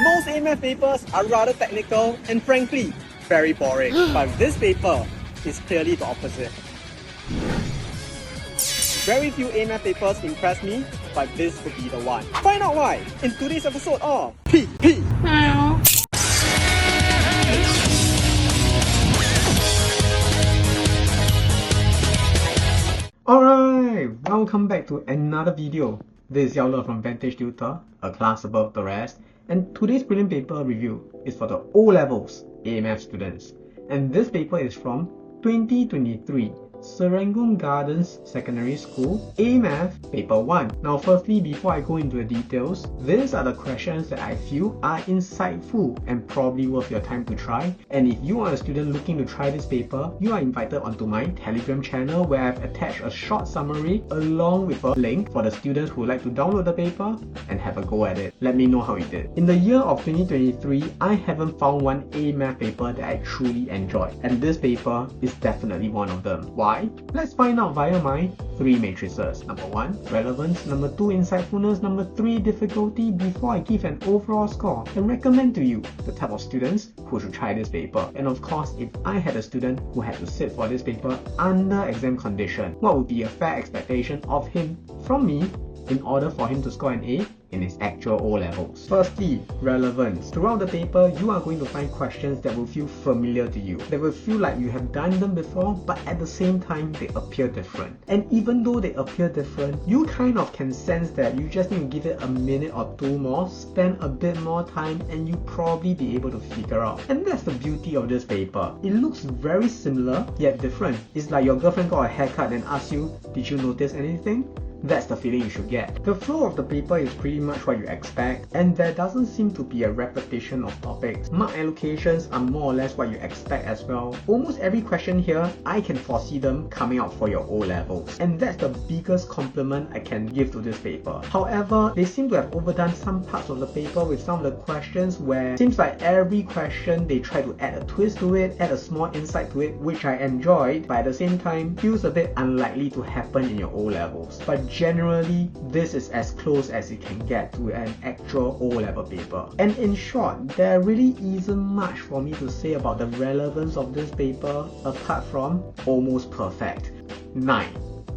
Most A Math papers are rather technical and frankly, very boring. But this paper is clearly the opposite. Very few A Math papers impress me, but this could be the one. Find out why in today's episode of PP. Alright, welcome back to another video. This is Yao Le from Vantage Tutor, a class above the rest, and today's prelim paper review is for the O-levels A Math students. And this paper is from 2023 Serangoon Garden Secondary School A Math Paper 1. Now firstly, before I go into the details, these are the questions that I feel are insightful and probably worth your time to try. And if you are a student looking to try this paper, you are invited onto my Telegram channel where I've attached a short summary along with a link for the students who would like to download the paper and have a go at it. Let me know how you did. In the year of 2023, I haven't found one A Math paper that I truly enjoyed, and this paper is definitely one of them. Why? Let's find out via my 3 matrices. Number 1, relevance. Number 2, insightfulness. Number 3, difficulty, before I give an overall score and recommend to you the type of students who should try this paper. And of course, if I had a student who had to sit for this paper under exam condition, what would be a fair expectation of him from me in order for him to score an A in his actual O-levels. Firstly, relevance. Throughout the paper, you are going to find questions that will feel familiar to you. They will feel like you have done them before, but at the same time, they appear different. And even though they appear different, you kind of can sense that you just need to give it a minute or two more, spend a bit more time, and you probably be able to figure out. And that's the beauty of this paper. It looks very similar, yet different. It's like your girlfriend got a haircut and asked you, did you notice anything? That's the feeling you should get. The flow of the paper is pretty much what you expect, and there doesn't seem to be a repetition of topics. Mark allocations are more or less what you expect as well. Almost every question here, I can foresee them coming out for your O-levels, and that's the biggest compliment I can give to this paper. However, they seem to have overdone some parts of the paper with some of the questions where it seems like every question they try to add a twist to it, add a small insight to it, which I enjoyed, but at the same time feels a bit unlikely to happen in your O-levels. But generally, this is as close as it can get to an actual O-level paper. And in short, there really isn't much for me to say about the relevance of this paper apart from almost perfect. 9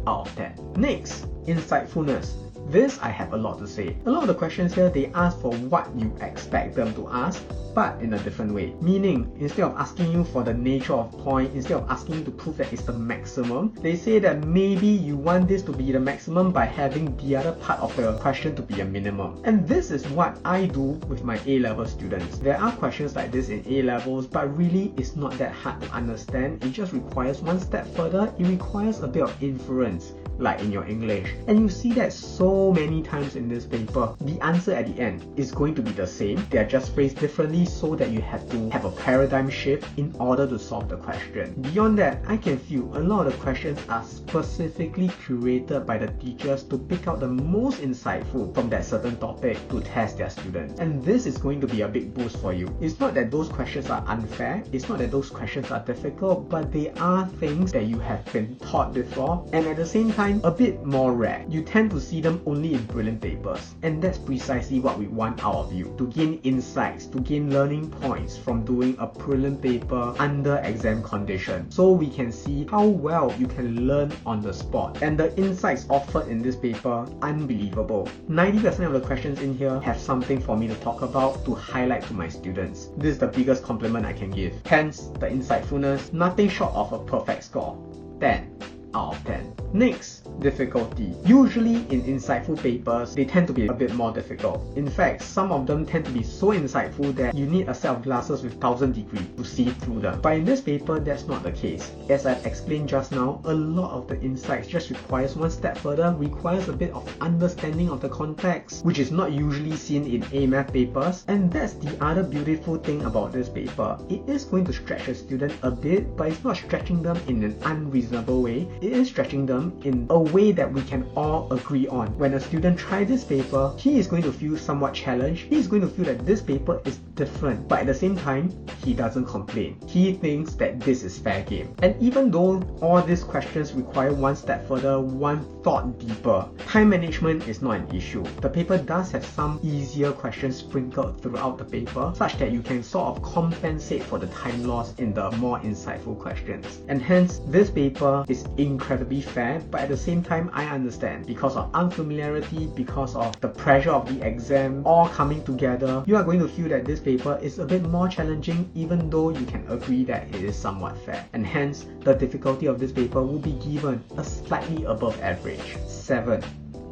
out of 10. Next, insightfulness. This I have a lot to say. A lot of the questions here, they ask for what you expect them to ask, but in a different way. Meaning, instead of asking you for the nature of point, instead of asking you to prove that it's the maximum, they say that maybe you want this to be the maximum by having the other part of the question to be a minimum. And this is what I do with my A-level students. There are questions like this in A-levels, but really it's not that hard to understand. It just requires one step further. It requires a bit of inference, like in your English. And you see that so many times in this paper. The answer at the end is going to be the same. They are just phrased differently so that you have to have a paradigm shift in order to solve the question. Beyond that, I can feel a lot of the questions are specifically curated by the teachers to pick out the most insightful from that certain topic to test their students. And this is going to be a big boost for you. It's not that those questions are unfair, it's not that those questions are difficult, but they are things that you have been taught before, and at the same time, a bit more rare. You tend to see them only in prelim papers, and that's precisely what we want out of you, to gain insights, to gain learning points from doing a prelim paper under exam condition, so we can see how well you can learn on the spot. And the insights offered in this paper, unbelievable. 90% of the questions in here have something for me to talk about, to highlight to my students. This is the biggest compliment I can give. Hence, the insightfulness, nothing short of a perfect score. 10 out of 10. Next, difficulty. Usually in insightful papers, they tend to be a bit more difficult. In fact, some of them tend to be so insightful that you need a set of glasses with 1000 degrees to see through them. But in this paper, that's not the case. As I've explained just now, a lot of the insights just requires one step further, requires a bit of understanding of the context, which is not usually seen in A Math papers. And that's the other beautiful thing about this paper. It is going to stretch a student a bit, but it's not stretching them in an unreasonable way. It is stretching them in a way that we can all agree on. When a student tries this paper, he is going to feel somewhat challenged. He is going to feel that this paper is different, but at the same time, he doesn't complain. He thinks that this is fair game. And even though all these questions require one step further, one thought deeper, time management is not an issue. The paper does have some easier questions sprinkled throughout the paper, such that you can sort of compensate for the time loss in the more insightful questions. And hence, this paper is incredibly fair, but at the same time, I understand because of unfamiliarity, because of the pressure of the exam all coming together, you are going to feel that this paper is a bit more challenging, even though you can agree that it is somewhat fair. And hence, the difficulty of this paper will be given a slightly above average 7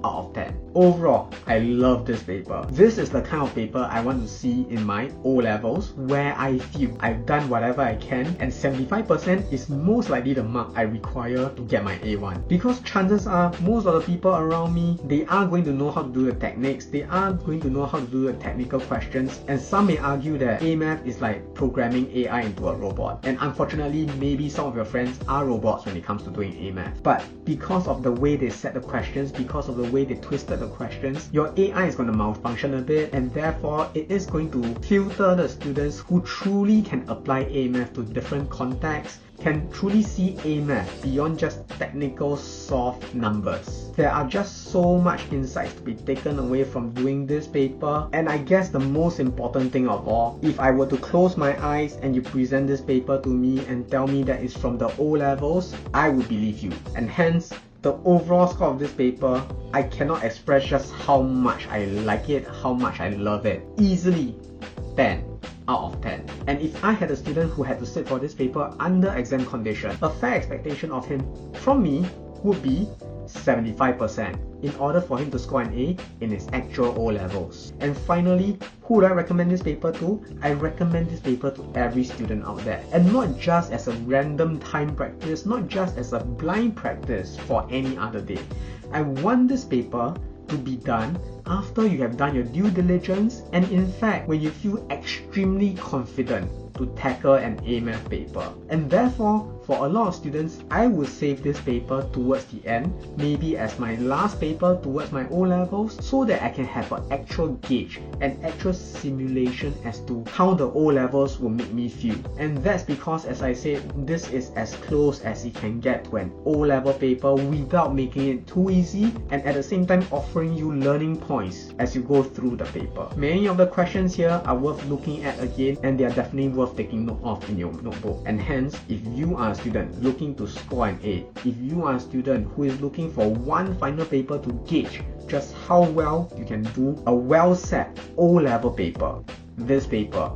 out of 10. Overall, I love this paper. This is the kind of paper I want to see in my O-levels, where I feel I've done whatever I can, and 75% is most likely the mark I require to get my A1. Because chances are, most of the people around me, they are going to know how to do the techniques, they are going to know how to do the technical questions, and some may argue that A-math is like programming AI into a robot. And unfortunately, maybe some of your friends are robots when it comes to doing A-math. But because of the way they set the questions, because of the way they twisted the questions, your AI is going to malfunction a bit, and therefore it is going to filter the students who truly can apply A-math to different contexts, can truly see A-math beyond just technical soft numbers. There are just so much insights to be taken away from doing this paper, and I guess the most important thing of all, if I were to close my eyes and you present this paper to me and tell me that it's from the O-levels, I would believe you. And hence, the overall score of this paper, I cannot express just how much I like it, how much I love it. Easily 10 out of 10. And if I had a student who had to sit for this paper under exam condition, a fair expectation of him from me would be 75% in order for him to score an A in his actual O-levels. And finally, who would I recommend this paper to? I recommend this paper to every student out there, and not just as a random time practice, not just as a blind practice for any other day. I want this paper to be done after you have done your due diligence, and in fact when you feel extremely confident to tackle an A-math paper. And therefore, for a lot of students, I would save this paper towards the end, maybe as my last paper towards my O-levels, so that I can have an actual gauge, an actual simulation as to how the O-levels will make me feel. And that's because, as I said, this is as close as it can get to an O-level paper without making it too easy, and at the same time offering you learning points as you go through the paper. Many of the questions here are worth looking at again, and they are definitely worth taking note of in your notebook. And hence, if you are a student looking to score an A, if you are a student who is looking for one final paper to gauge just how well you can do a well-set O-level paper, this paper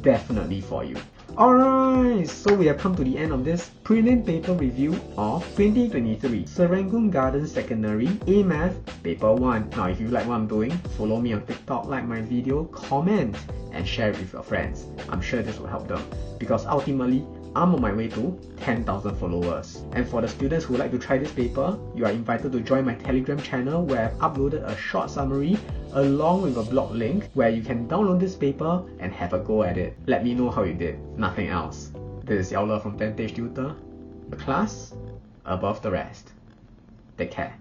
definitely for you. Alright, so we have come to the end of this Prelim Paper review of 2023 Serangoon Garden Secondary A Math Paper 1. Now if you like what I'm doing, follow me on TikTok, like my video, comment and share it with your friends. I'm sure this will help them, because ultimately I'm on my way to 10,000 followers. And for the students who would like to try this paper, you are invited to join my Telegram channel, where I've uploaded a short summary along with a blog link where you can download this paper and have a go at it. Let me know how you did, nothing else. This is Yao Le from Vantage Tutor, the class above the rest. Take care.